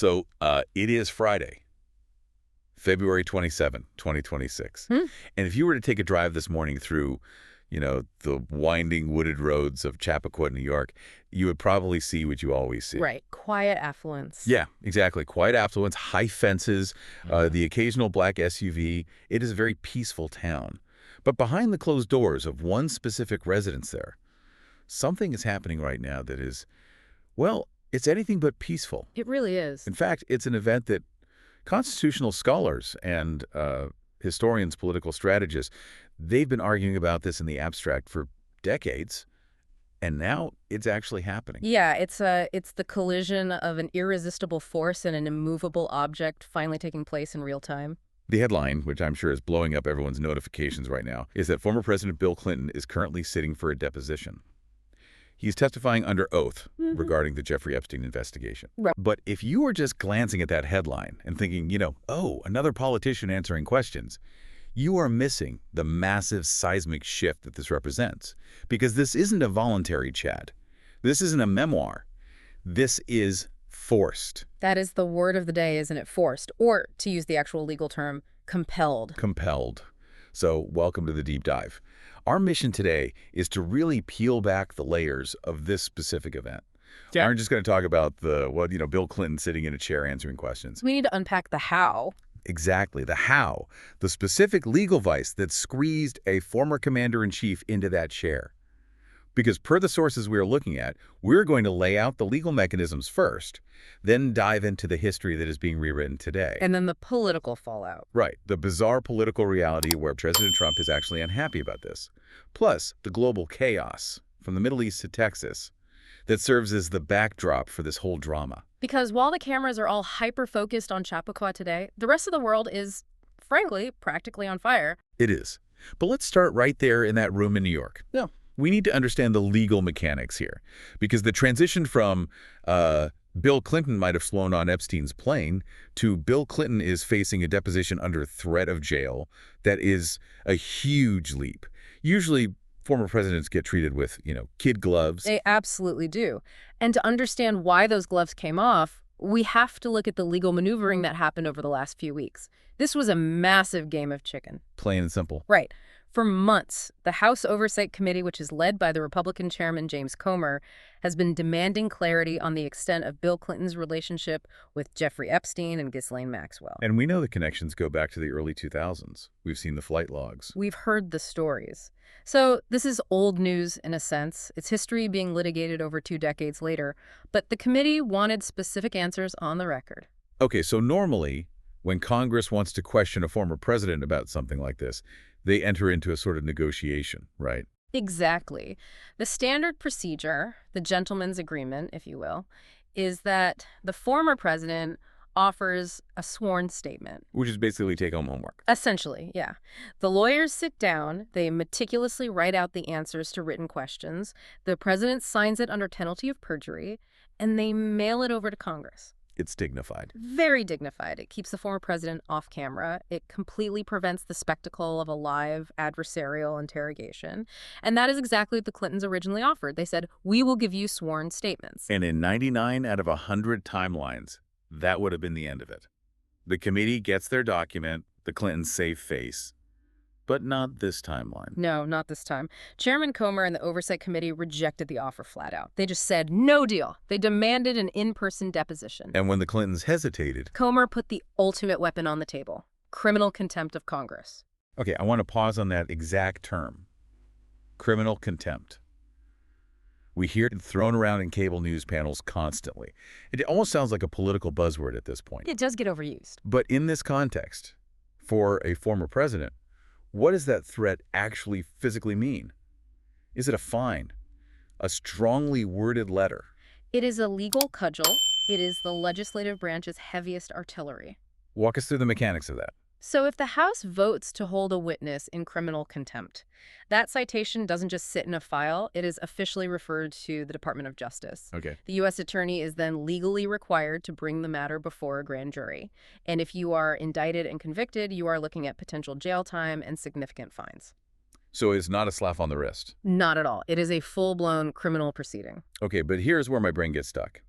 It is Friday, February 27, 2026. Hmm? And if you were to take a drive this morning through, the winding wooded roads of Chappaqua, New York, you would probably see what you always see. Right. Quiet affluence. Yeah, exactly. Quiet affluence, high fences, the occasional black SUV. It is a very peaceful town. But behind the closed doors of one specific residence there, something is happening right now that is, well, it's anything but peaceful. It really is. In fact, it's an event that constitutional scholars and historians, political strategists, they've been arguing about this in the abstract for decades, and now it's actually happening. Yeah, it's the collision of an irresistible force and an immovable object finally taking place in real time. The headline, which I'm sure is blowing up everyone's notifications right now, is that former President Bill Clinton is currently sitting for a deposition. He's testifying under oath regarding the Jeffrey Epstein investigation. Right. But if you were just glancing at that headline and thinking, oh, another politician answering questions, you are missing the massive seismic shift that this represents. Because this isn't a voluntary chat. This isn't a memoir. This is forced. That is the word of the day, isn't it? Forced. Or, to use the actual legal term, compelled. Compelled. So welcome to the deep dive. Our mission today is to really peel back the layers of this specific event. Yeah. We aren't just going to talk about Bill Clinton sitting in a chair answering questions. We need to unpack the how. Exactly, the how, the specific legal vice that squeezed a former commander-in-chief into that chair. Because per the sources we're looking at, we're going to lay out the legal mechanisms first, then dive into the history that is being rewritten today. And then the political fallout. Right, the bizarre political reality where President Trump is actually unhappy about this. Plus, the global chaos, from the Middle East to Texas, that serves as the backdrop for this whole drama. Because while the cameras are all hyper-focused on Chappaqua today, the rest of the world is, frankly, practically on fire. It is. But let's start right there in that room in New York. Yeah. We need to understand the legal mechanics here, because the transition from Bill Clinton might have flown on Epstein's plane to Bill Clinton is facing a deposition under threat of jail, that is a huge leap. Usually, former presidents get treated with, kid gloves. They absolutely do. And to understand why those gloves came off, we have to look at the legal maneuvering that happened over the last few weeks. This was a massive game of chicken. Plain and simple. Right. For months, the House Oversight Committee, which is led by the Republican chairman James Comer, has been demanding clarity on the extent of Bill Clinton's relationship with Jeffrey Epstein and Ghislaine Maxwell. And we know the connections go back to the early 2000s. We've seen the flight logs. We've heard the stories. So this is old news in a sense. It's history being litigated over 2 decades later. But the committee wanted specific answers on the record. Okay, so normally, when Congress wants to question a former president about something like this, they enter into a sort of negotiation, right? Exactly. The standard procedure, the gentleman's agreement, if you will, is that the former president offers a sworn statement. Which is basically take-home homework. Essentially, yeah. The lawyers sit down, they meticulously write out the answers to written questions, the president signs it under penalty of perjury, and they mail it over to Congress. It's dignified. Very dignified. It keeps the former president off camera. It completely prevents the spectacle of a live adversarial interrogation. And that is exactly what the Clintons originally offered. They said, we will give you sworn statements. And in 99 out of 100 timelines, that would have been the end of it. The committee gets their document, the Clintons save face. But not this timeline. No, not this time. Chairman Comer and the Oversight Committee rejected the offer flat out. They just said, no deal. They demanded an in-person deposition. And when the Clintons hesitated... Comer put the ultimate weapon on the table. Criminal contempt of Congress. Okay, I want to pause on that exact term. Criminal contempt. We hear it thrown around in cable news panels constantly. It almost sounds like a political buzzword at this point. It does get overused. But in this context, for a former president, what does that threat actually physically mean? Is it a fine? A strongly worded letter? It is a legal cudgel. It is the legislative branch's heaviest artillery. Walk us through the mechanics of that. So if the House votes to hold a witness in criminal contempt, that citation doesn't just sit in a file. It is officially referred to the Department of Justice. Okay. The U.S. attorney is then legally required to bring the matter before a grand jury. And if you are indicted and convicted, you are looking at potential jail time and significant fines. So it's not a slap on the wrist? Not at all. It is a full-blown criminal proceeding. Okay, but here's where my brain gets stuck.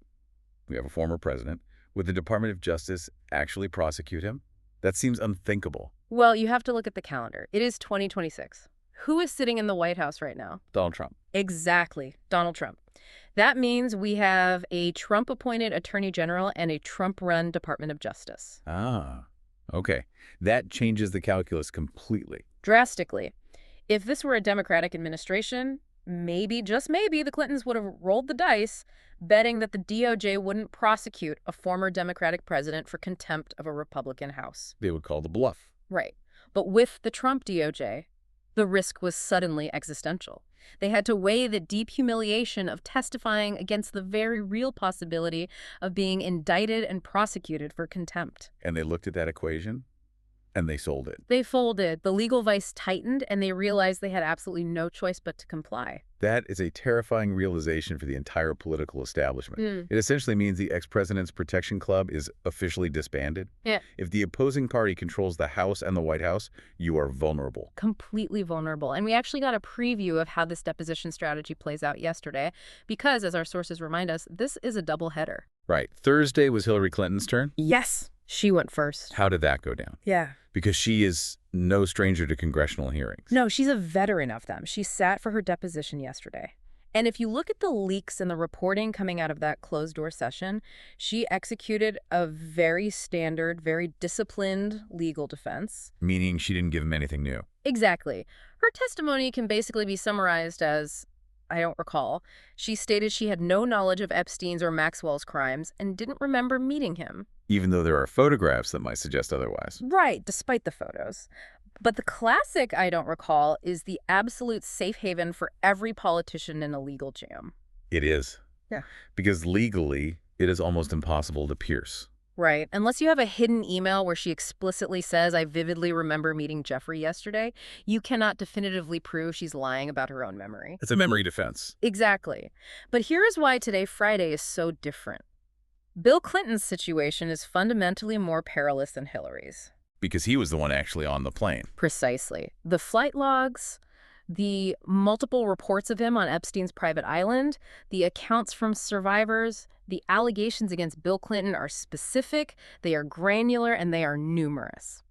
We have a former president Would the Department of Justice actually prosecute him? That seems unthinkable. Well, you have to look at the calendar. It is 2026. Who is sitting in the White House right now? Donald Trump. Exactly, Donald Trump. That means we have a Trump-appointed Attorney General and a Trump-run Department of Justice. Ah, okay. That changes the calculus completely. Drastically. If this were a Democratic administration, maybe, just maybe, the Clintons would have rolled the dice, betting that the DOJ wouldn't prosecute a former Democratic president for contempt of a Republican House. They would call the bluff. Right. But with the Trump DOJ, the risk was suddenly existential. They had to weigh the deep humiliation of testifying against the very real possibility of being indicted and prosecuted for contempt. And they looked at that equation, and they sold it. They folded, the legal vice tightened, and they realized they had absolutely no choice but to comply. That is a terrifying realization for the entire political establishment. It essentially means the ex-president's protection club is officially disbanded. Yeah. If the opposing party controls the House and the White House, you are vulnerable. Completely vulnerable. And we actually got a preview of how this deposition strategy plays out yesterday, because, as our sources remind us, this is a double header. Right. Thursday was Hillary Clinton's turn. Yes. She went first. How did that go down? Yeah. Because she is no stranger to congressional hearings. No, she's a veteran of them. She sat for her deposition yesterday. And if you look at the leaks and the reporting coming out of that closed-door session, she executed a very standard, very disciplined legal defense. Meaning she didn't give him anything new. Exactly. Her testimony can basically be summarized as, I don't recall. She stated she had no knowledge of Epstein's or Maxwell's crimes and didn't remember meeting him. Even though there are photographs that might suggest otherwise. Right, despite the photos. But the classic I don't recall is the absolute safe haven for every politician in a legal jam. It is. Yeah. Because legally, it is almost impossible to pierce. Right. Unless you have a hidden email where she explicitly says, I vividly remember meeting Jeffrey yesterday, you cannot definitively prove she's lying about her own memory. It's a memory defense. Exactly. But here is why today, Friday, is so different. Bill Clinton's situation is fundamentally more perilous than Hillary's. Because he was the one actually on the plane. Precisely. The flight logs, the multiple reports of him on Epstein's private island, the accounts from survivors, the allegations against Bill Clinton are specific, they are granular, and they are numerous.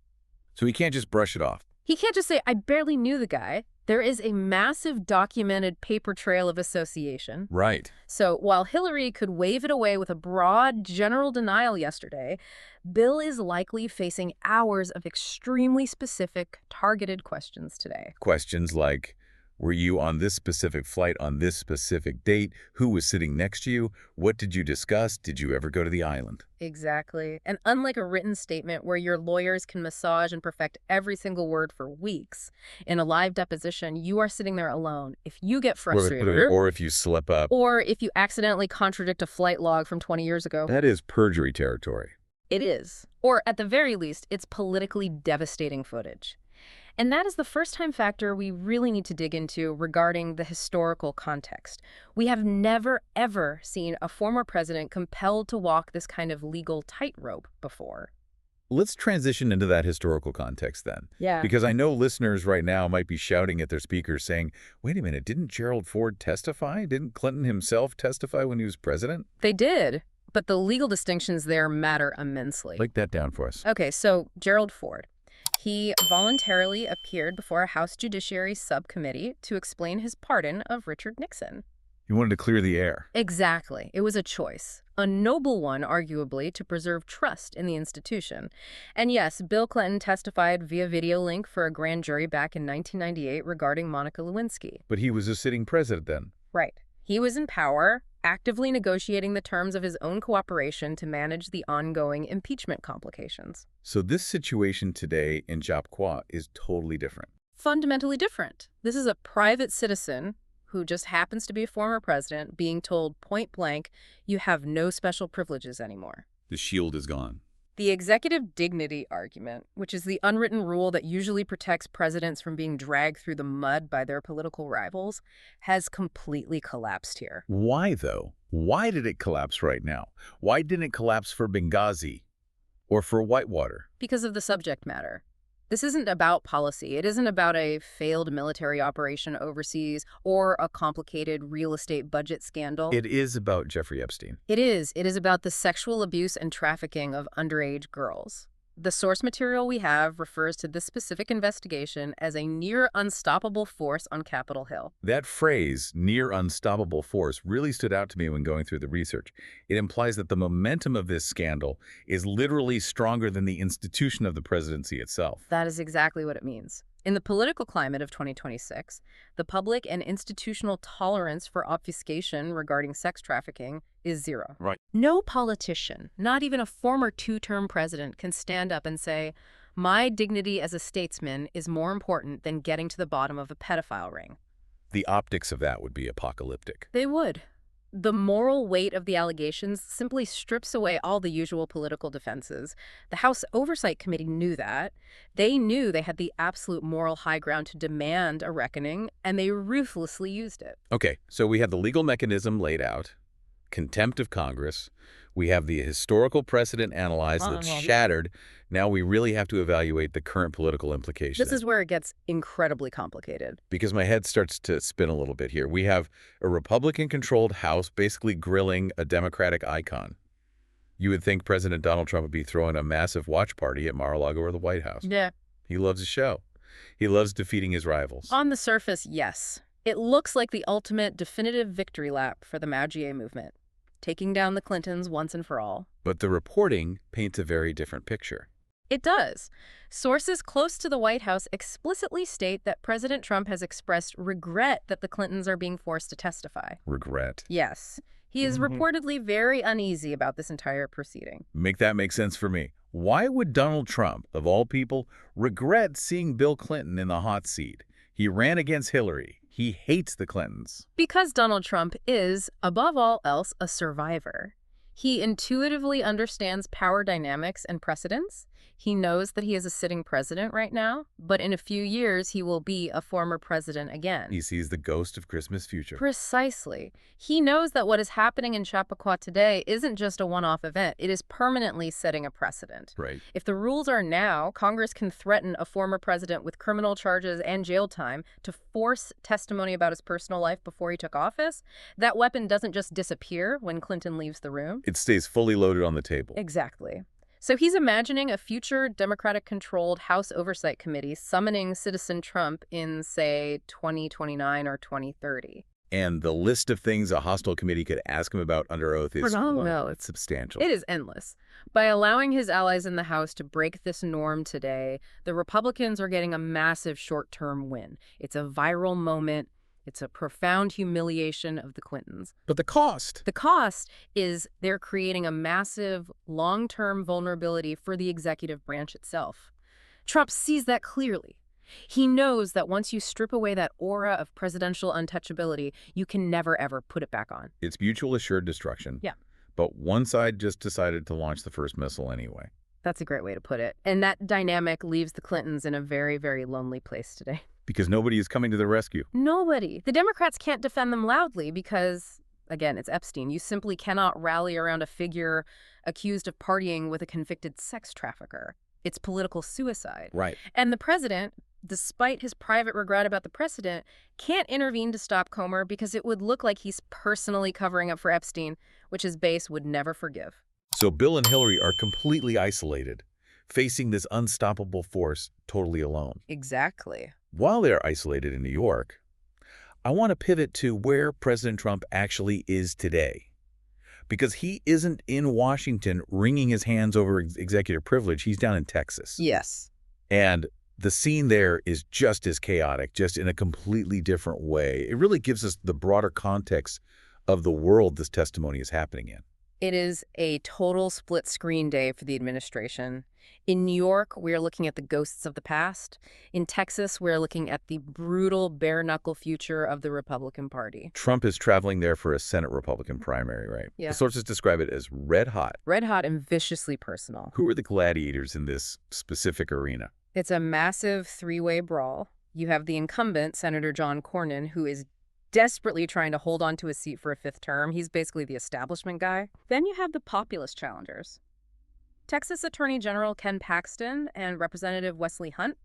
So he can't just brush it off. He can't just say, I barely knew the guy. There is a massive documented paper trail of association. Right. So while Hillary could wave it away with a broad general denial yesterday, Bill is likely facing hours of extremely specific, targeted questions today. Questions like, were you on this specific flight on this specific date? Who was sitting next to you? What did you discuss? Did you ever go to the island? Exactly. And unlike a written statement where your lawyers can massage and perfect every single word for weeks, in a live deposition, you are sitting there alone. If you get frustrated, or if you slip up, or if you accidentally contradict a flight log from 20 years ago. That is perjury territory. It is. Or at the very least, it's politically devastating footage. And that is the first-time factor we really need to dig into regarding the historical context. We have never, ever seen a former president compelled to walk this kind of legal tightrope before. Let's transition into that historical context then. Yeah. Because I know listeners right now might be shouting at their speakers saying, wait a minute, didn't Gerald Ford testify? Didn't Clinton himself testify when he was president? They did, but the legal distinctions there matter immensely. Break that down for us. Okay, so Gerald Ford. He voluntarily appeared before a House Judiciary Subcommittee to explain his pardon of Richard Nixon. He wanted to clear the air. Exactly. It was a choice. A noble one, arguably, to preserve trust in the institution. And yes, Bill Clinton testified via video link for a grand jury back in 1998 regarding Monica Lewinsky. But he was a sitting president then. Right. He was in power, actively negotiating the terms of his own cooperation to manage the ongoing impeachment complications. So this situation today in Japquois is totally different. Fundamentally different. This is a private citizen who just happens to be a former president being told point blank, you have no special privileges anymore. The shield is gone. The executive dignity argument, which is the unwritten rule that usually protects presidents from being dragged through the mud by their political rivals, has completely collapsed here. Why, though? Why did it collapse right now? Why didn't it collapse for Benghazi or for Whitewater? Because of the subject matter. This isn't about policy. It isn't about a failed military operation overseas or a complicated real estate budget scandal. It is about Jeffrey Epstein. It is. It is about the sexual abuse and trafficking of underage girls. The source material we have refers to this specific investigation as a near unstoppable force on Capitol Hill. That phrase, near unstoppable force, really stood out to me when going through the research. It implies that the momentum of this scandal is literally stronger than the institution of the presidency itself. That is exactly what it means. In the political climate of 2026, the public and institutional tolerance for obfuscation regarding sex trafficking is zero. Right. No politician, not even a former two-term president, can stand up and say, my dignity as a statesman is more important than getting to the bottom of a pedophile ring. The optics of that would be apocalyptic. They would. The moral weight of the allegations simply strips away all the usual political defenses. The House Oversight Committee knew that. They knew they had the absolute moral high ground to demand a reckoning, and they ruthlessly used it. Okay, so we have the legal mechanism laid out, contempt of Congress. We have the historical precedent analyzed that's shattered. Now we really have to evaluate the current political implications. This is where it gets incredibly complicated. Because my head starts to spin a little bit here. We have a Republican-controlled House basically grilling a Democratic icon. You would think President Donald Trump would be throwing a massive watch party at Mar-a-Lago or the White House. Yeah. He loves a show. He loves defeating his rivals. On the surface, yes. It looks like the ultimate definitive victory lap for the Mao-Jie movement, taking down the Clintons once and for all. But the reporting paints a very different picture. It does. Sources close to the White House explicitly state that President Trump has expressed regret that the Clintons are being forced to testify. Regret. Yes. He is reportedly very uneasy about this entire proceeding. Make that make sense for me. Why would Donald Trump, of all people, regret seeing Bill Clinton in the hot seat? He ran against Hillary. He hates the Clintons. Because Donald Trump is, above all else, a survivor. He intuitively understands power dynamics and precedents. He knows that he is a sitting president right now, but in a few years he will be a former president again. He sees the ghost of Christmas future. Precisely. He knows that what is happening in Chappaqua today isn't just a one-off event. It is permanently setting a precedent. Right. If the rules are now, Congress can threaten a former president with criminal charges and jail time to force testimony about his personal life before he took office. That weapon doesn't just disappear when Clinton leaves the room. It stays fully loaded on the table. Exactly. So he's imagining a future Democratic-controlled House Oversight Committee summoning Citizen Trump in, say, 2029 or 2030. And the list of things a hostile committee could ask him about under oath is, well, it's substantial. It is endless. By allowing his allies in the House to break this norm today, the Republicans are getting a massive short-term win. It's a viral moment. It's a profound humiliation of the Clintons. But the cost? The cost is they're creating a massive long-term vulnerability for the executive branch itself. Trump sees that clearly. He knows that once you strip away that aura of presidential untouchability, you can never, ever put it back on. It's mutual assured destruction. Yeah. But one side just decided to launch the first missile anyway. That's a great way to put it. And that dynamic leaves the Clintons in a very, very lonely place today. Because nobody is coming to the rescue. Nobody. The Democrats can't defend them loudly because, again, it's Epstein. You simply cannot rally around a figure accused of partying with a convicted sex trafficker. It's political suicide. Right. And the president, despite his private regret about the precedent, can't intervene to stop Comer because it would look like he's personally covering up for Epstein, which his base would never forgive. So Bill and Hillary are completely isolated, facing this unstoppable force totally alone. Exactly. While they're isolated in New York, I want to pivot to where President Trump actually is today. Because he isn't in Washington wringing his hands over executive privilege. He's down in Texas. Yes. And the scene there is just as chaotic, just in a completely different way. It really gives us the broader context of the world this testimony is happening in. It is a total split screen day for the administration. In New York, we're looking at the ghosts of the past. In Texas, we're looking at the brutal, bare-knuckle future of the Republican Party. Trump is traveling there for a Senate Republican primary, right? Yeah. The sources describe it as red hot. Red hot and viciously personal. Who are the gladiators in this specific arena? It's a massive three-way brawl. You have the incumbent, Senator John Cornyn, who is desperately trying to hold on to a seat for a fifth term. He's basically the establishment guy. Then you have the populist challengers. Texas Attorney General Ken Paxton and Representative Wesley Hunt.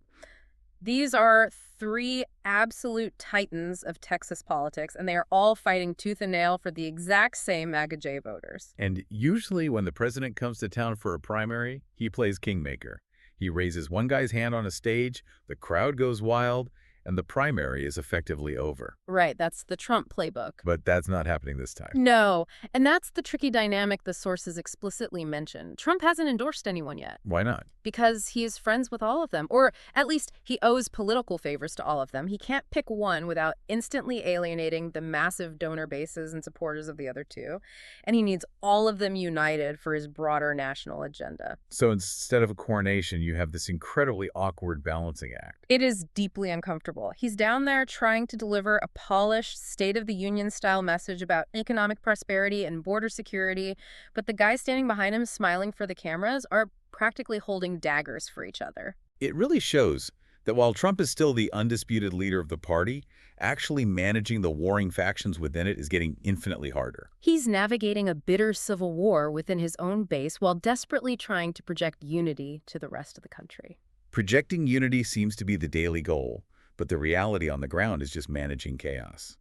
These are three absolute titans of Texas politics, and they are all fighting tooth and nail for the exact same MAGA-J voters. And usually when the president comes to town for a primary, he plays kingmaker. He raises one guy's hand on a stage, the crowd goes wild, and the primary is effectively over. Right, that's the Trump playbook. But that's not happening this time. No, and that's the tricky dynamic the sources explicitly mention. Trump hasn't endorsed anyone yet. Why not? Because he is friends with all of them, or at least he owes political favors to all of them. He can't pick one without instantly alienating the massive donor bases and supporters of the other two, and he needs all of them united for his broader national agenda. So instead of a coronation, you have this incredibly awkward balancing act. It is deeply uncomfortable. He's down there trying to deliver a polished, State-of-the-Union-style message about economic prosperity and border security, but the guys standing behind him smiling for the cameras are practically holding daggers for each other. It really shows that while Trump is still the undisputed leader of the party, actually managing the warring factions within it is getting infinitely harder. He's navigating a bitter civil war within his own base while desperately trying to project unity to the rest of the country. Projecting unity seems to be the daily goal, but the reality on the ground is just managing chaos.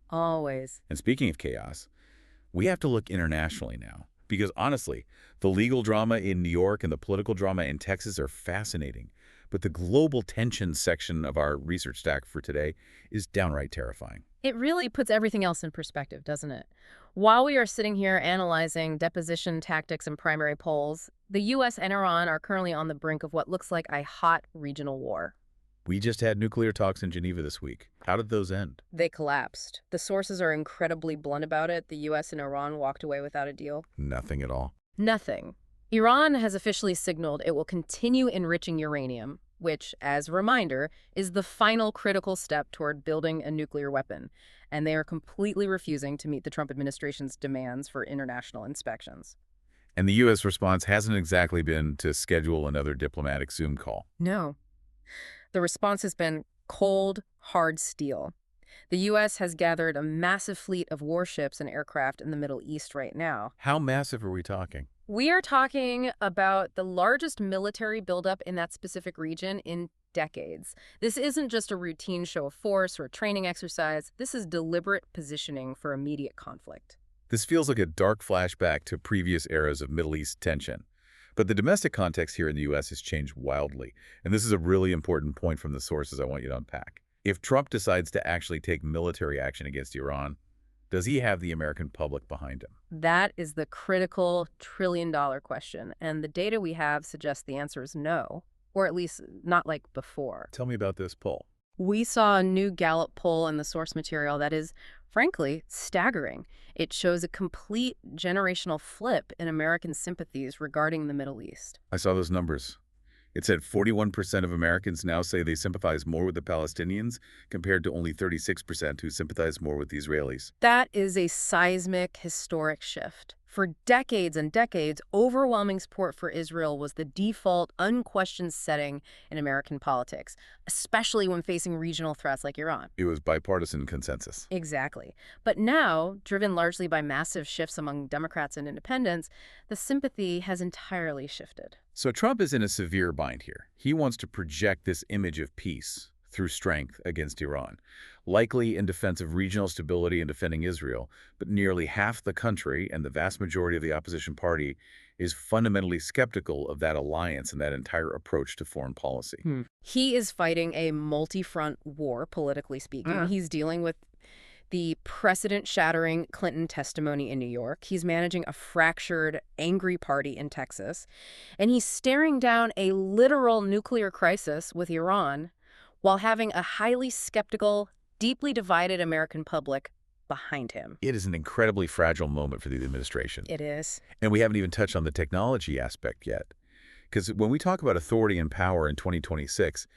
Always. And speaking of chaos, we have to look internationally now, because honestly, the legal drama in New York and the political drama in Texas are fascinating, but the global tensions section of our research stack for today is downright terrifying. It really puts everything else in perspective, doesn't it? While we are sitting here analyzing deposition tactics and primary polls, the U.S. and Iran are currently on the brink of what looks like a hot regional war. We just had nuclear talks in Geneva this week. How did those end? They collapsed. The sources are incredibly blunt about it. The U.S. and Iran walked away without a deal. Nothing at all. Nothing. Iran has officially signaled it will continue enriching uranium, which, as a reminder, is the final critical step toward building a nuclear weapon. And they are completely refusing to meet the Trump administration's demands for international inspections. And the U.S. response hasn't exactly been to schedule another diplomatic Zoom call. No. The response has been cold, hard steel. The U.S. has gathered a massive fleet of warships and aircraft in the Middle East right now. How massive are we talking? We are talking about the largest military buildup in that specific region in decades. This isn't just a routine show of force or a training exercise. This is deliberate positioning for immediate conflict. This feels like a dark flashback to previous eras of Middle East tension. But the domestic context here in the U.S. has changed wildly, and this is a really important point from the sources I want you to unpack. If Trump decides to actually take military action against Iran, does he have the American public behind him? That is the critical trillion-dollar question, and the data we have suggests the answer is no, or at least not like before. Tell me about this poll. We saw a new Gallup poll in the source material that is, frankly, staggering. It shows a complete generational flip in American sympathies regarding the Middle East. I saw those numbers. It said 41% of Americans now say they sympathize more with the Palestinians compared to only 36% who sympathize more with the Israelis. That is a seismic, historic shift. For decades and decades, overwhelming support for Israel was the default, unquestioned setting in American politics, especially when facing regional threats like Iran. It was bipartisan consensus. Exactly. But now, driven largely by massive shifts among Democrats and independents, the sympathy has entirely shifted. So Trump is in a severe bind here. He wants to project this image of peace through strength against Iran, likely in defense of regional stability and defending Israel, but nearly half the country and the vast majority of the opposition party is fundamentally skeptical of that alliance and that entire approach to foreign policy. He is fighting a multi-front war, politically speaking. He's dealing with the precedent-shattering Clinton testimony in New York. He's managing a fractured, angry party in Texas. And he's staring down a literal nuclear crisis with Iran while having a highly skeptical, deeply divided American public behind him. It is an incredibly fragile moment for the administration. It is. And we haven't even touched on the technology aspect yet. Because when we talk about authority and power in 2026,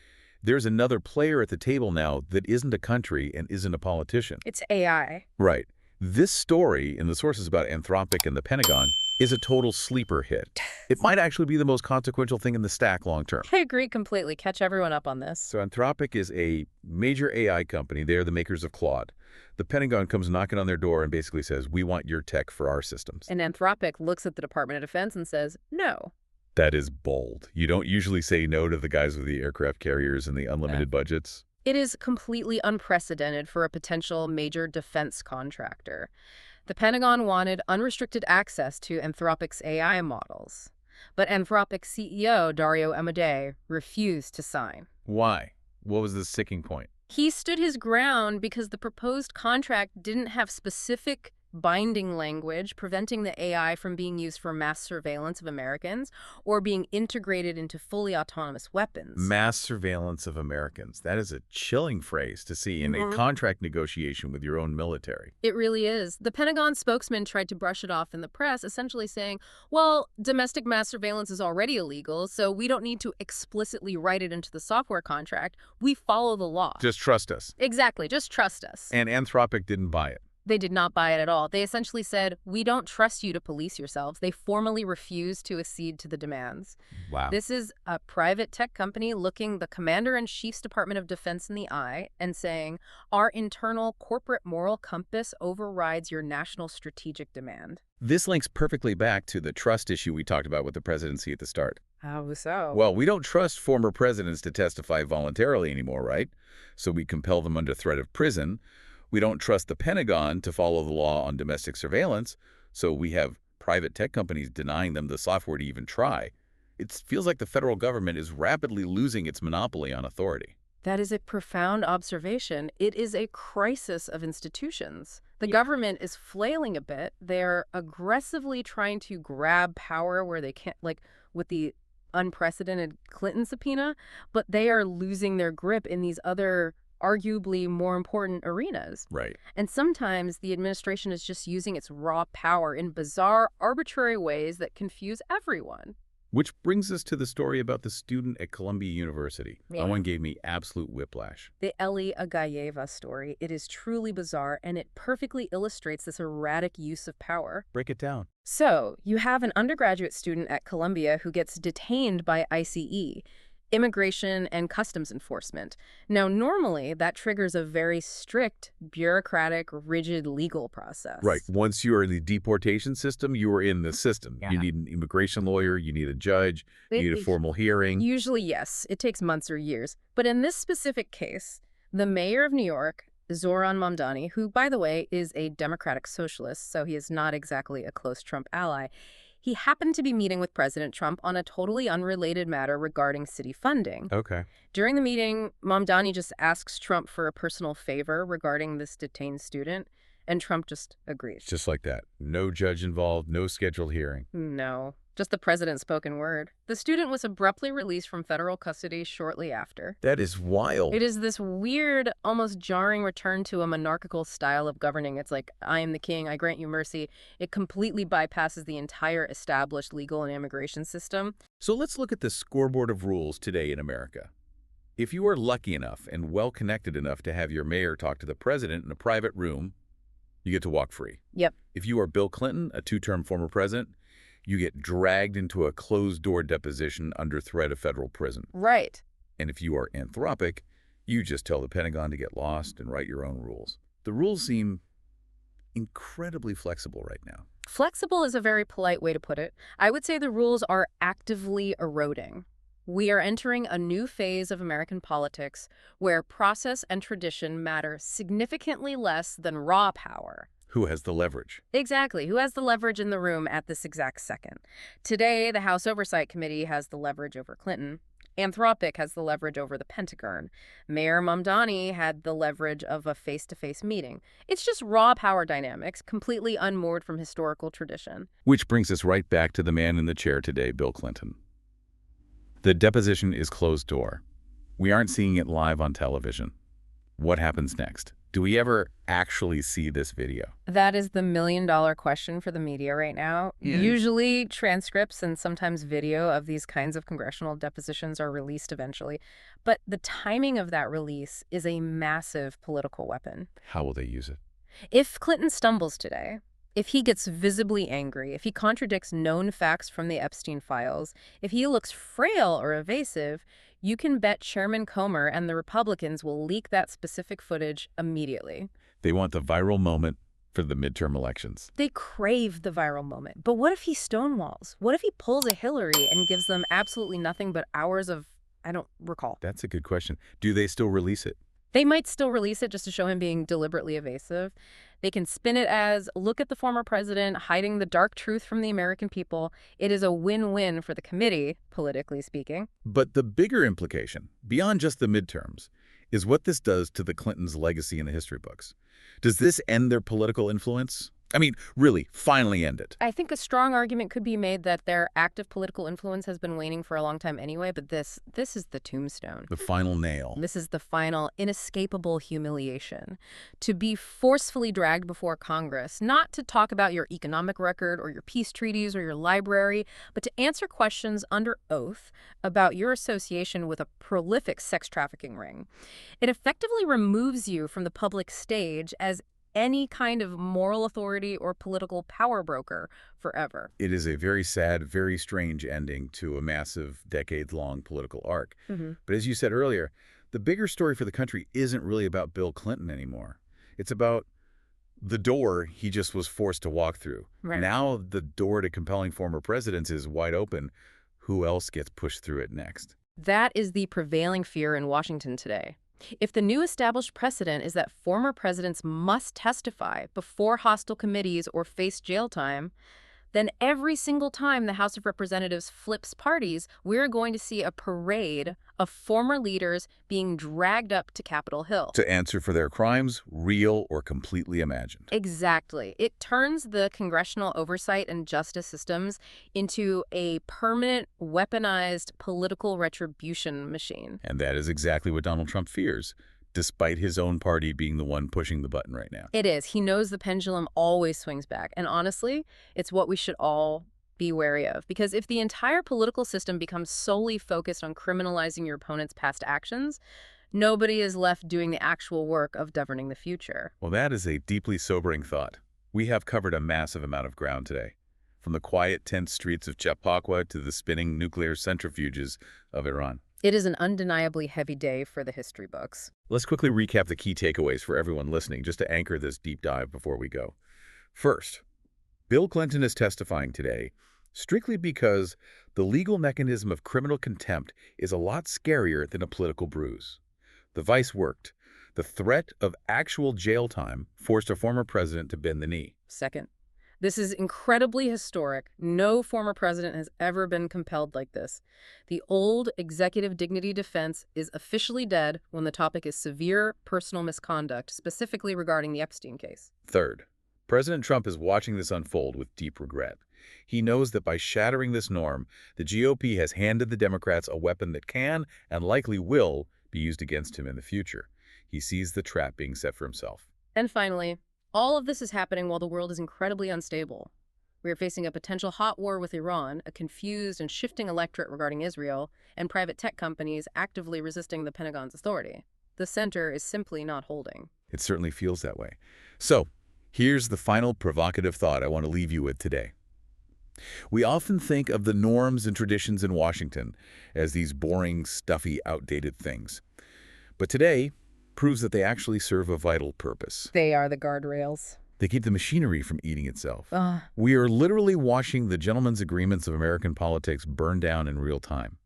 there's another player at the table now that isn't a country and isn't a politician. It's AI. Right. This story in the sources about Anthropic and the Pentagon is a total sleeper hit. It might actually be the most consequential thing in the stack long term. I agree completely. Catch everyone up on this. So Anthropic is a major AI company. They're the makers of Claude. The Pentagon comes knocking on their door and basically says, we want your tech for our systems. And Anthropic looks at the Department of Defense and says, no. That is bold. You don't usually say no to the guys with the aircraft carriers and the unlimited budgets. It is completely unprecedented for a potential major defense contractor. The Pentagon wanted unrestricted access to Anthropic's AI models, but Anthropic CEO Dario Amodei refused to sign. Why? What was the sticking point? He stood his ground because the proposed contract didn't have specific binding language preventing the AI from being used for mass surveillance of Americans or being integrated into fully autonomous weapons. Mass surveillance of Americans. That is a chilling phrase to see in a contract negotiation with your own military. It really is. The Pentagon spokesman tried to brush it off in the press, essentially saying, well, domestic mass surveillance is already illegal, so we don't need to explicitly write it into the software contract. We follow the law. Just trust us. Exactly. Just trust us. And Anthropic didn't buy it. They did not buy it at all. They essentially said, we don't trust you to police yourselves. They formally refused to accede to the demands. Wow. This is a private tech company looking the Commander-in-Chief's Department of Defense in the eye and saying, our internal corporate moral compass overrides your national strategic demand. This links perfectly back to the trust issue we talked about with the presidency at the start. How so? Well, we don't trust former presidents to testify voluntarily anymore, right? So we compel them under threat of prison. We don't trust the Pentagon to follow the law on domestic surveillance, so we have private tech companies denying them the software to even try. It feels like the federal government is rapidly losing its monopoly on authority. That is a profound observation. It is a crisis of institutions. The government is flailing a bit. They're aggressively trying to grab power where they can't, like with the unprecedented Clinton subpoena, but they are losing their grip in these other arguably more important arenas. Right. And sometimes the administration is just using its raw power in bizarre, arbitrary ways that confuse everyone. Which brings us to the story about the student at Columbia University. Yeah. That one gave me absolute whiplash. The Eli Agayeva story. It is truly bizarre, and it perfectly illustrates this erratic use of power. Break it down. So, you have an undergraduate student at Columbia who gets detained by ICE, Immigration and Customs Enforcement. Now, normally, that triggers a very strict, bureaucratic, rigid legal process. Right. Once you are in the deportation system, you are in the system. Yeah. You need an immigration lawyer, you need a judge, you need a formal hearing. Usually, yes. It takes months or years. But in this specific case, the mayor of New York, Zoran Mamdani, who, by the way, is a Democratic socialist, so he is not exactly a close Trump ally, he happened to be meeting with President Trump on a totally unrelated matter regarding city funding. Okay. During the meeting, Mamdani just asks Trump for a personal favor regarding this detained student, and Trump just agrees. Just like that. No judge involved, no scheduled hearing. No, just the president's spoken word. The student was abruptly released from federal custody shortly after. That is wild. It is this weird, almost jarring return to a monarchical style of governing. It's like, I am the king, I grant you mercy. It completely bypasses the entire established legal and immigration system. So let's look at the scoreboard of rules today in America. If you are lucky enough and well-connected enough to have your mayor talk to the president in a private room, you get to walk free. Yep. If you are Bill Clinton, a two-term former president, you get dragged into a closed-door deposition under threat of federal prison. Right. And if you are Anthropic, you just tell the Pentagon to get lost and write your own rules. The rules seem incredibly flexible right now. Flexible is a very polite way to put it. I would say the rules are actively eroding. We are entering a new phase of American politics where process and tradition matter significantly less than raw power. Who has the leverage? Exactly. Who has the leverage in the room at this exact second? Today, the House Oversight Committee has the leverage over Clinton. Anthropic has the leverage over the Pentagon. Mayor Mamdani had the leverage of a face-to-face meeting. It's just raw power dynamics, completely unmoored from historical tradition. Which brings us right back to the man in the chair today, Bill Clinton. The deposition is closed door. We aren't seeing it live on television. What happens next? Do we ever actually see this video? That is the million-dollar question for the media right now. Yeah. Usually transcripts and sometimes video of these kinds of congressional depositions are released eventually. But the timing of that release is a massive political weapon. How will they use it? If Clinton stumbles today, if he gets visibly angry, if he contradicts known facts from the Epstein files, if he looks frail or evasive, you can bet Chairman Comer and the Republicans will leak that specific footage immediately. They want the viral moment, for the midterm elections. They crave the viral moment. But what if he stonewalls? What if he pulls a Hillary and gives them absolutely nothing but hours of, I don't recall. That's a good question. Do they still release it? They might still release it just to show him being deliberately evasive. They can spin it as, look at the former president hiding the dark truth from the American people. It is a win-win for the committee, politically speaking. But the bigger implication, beyond just the midterms, is what this does to the Clintons' legacy in the history books. Does this end their political influence? I mean, really, finally end it. I think a strong argument could be made that their active political influence has been waning for a long time anyway, but this is the tombstone. The final nail. This is the final, inescapable humiliation. To be forcefully dragged before Congress, not to talk about your economic record or your peace treaties or your library, but to answer questions under oath about your association with a prolific sex trafficking ring. It effectively removes you from the public stage as any kind of moral authority or political power broker forever. It is a very sad, very strange ending to a massive, decades-long political arc. But as you said earlier, the bigger story for the country isn't really about Bill Clinton anymore. It's about the door he just was forced to walk through. Right. Now the door to compelling former presidents is wide open. Who else gets pushed through it next? That is the prevailing fear in Washington today. If the new established precedent is that former presidents must testify before hostile committees or face jail time, then every single time the House of Representatives flips parties, we're going to see a parade of former leaders being dragged up to Capitol Hill. To answer for their crimes, real or completely imagined. Exactly. It turns the congressional oversight and justice systems into a permanent, weaponized political retribution machine. And that is exactly what Donald Trump fears, despite his own party being the one pushing the button right now. It is. He knows the pendulum always swings back. And honestly, it's what we should all be wary of. Because if the entire political system becomes solely focused on criminalizing your opponent's past actions, nobody is left doing the actual work of governing the future. Well, that is a deeply sobering thought. We have covered a massive amount of ground today, from the quiet, tense streets of Chappaqua to the spinning nuclear centrifuges of Iran. It is an undeniably heavy day for the history books. Let's quickly recap the key takeaways for everyone listening, just to anchor this deep dive before we go. First, Bill Clinton is testifying today strictly because the legal mechanism of criminal contempt is a lot scarier than a political bruise. The vice worked. The threat of actual jail time forced a former president to bend the knee. Second, this is incredibly historic. No former president has ever been compelled like this. The old executive dignity defense is officially dead when the topic is severe personal misconduct, specifically regarding the Epstein case. Third, President Trump is watching this unfold with deep regret. He knows that by shattering this norm, the GOP has handed the Democrats a weapon that can, and likely will, be used against him in the future. He sees the trap being set for himself. And finally, all of this is happening while the world is incredibly unstable. We are facing a potential hot war with Iran, a confused and shifting electorate regarding Israel, and private tech companies actively resisting the Pentagon's authority. The center is simply not holding. It certainly feels that way. So, here's the final provocative thought I want to leave you with today. We often think of the norms and traditions in Washington as these boring, stuffy, outdated things. But today proves that they actually serve a vital purpose. They are the guardrails. They keep the machinery from eating itself. We are literally watching the gentlemen's agreements of American politics burn down in real time.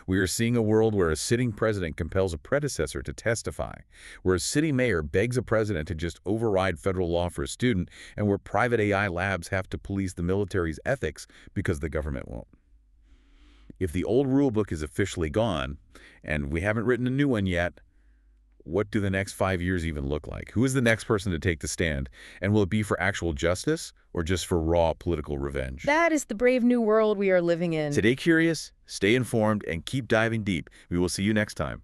We are seeing a world where a sitting president compels a predecessor to testify, where a city mayor begs a president to just override federal law for a student, and where private AI labs have to police the military's ethics because the government won't. If the old rulebook is officially gone, and we haven't written a new one yet, what do the next 5 years even look like? Who is the next person to take the stand? And will it be for actual justice or just for raw political revenge? That is the brave new world we are living in. Stay curious, stay informed, and keep diving deep. We will see you next time.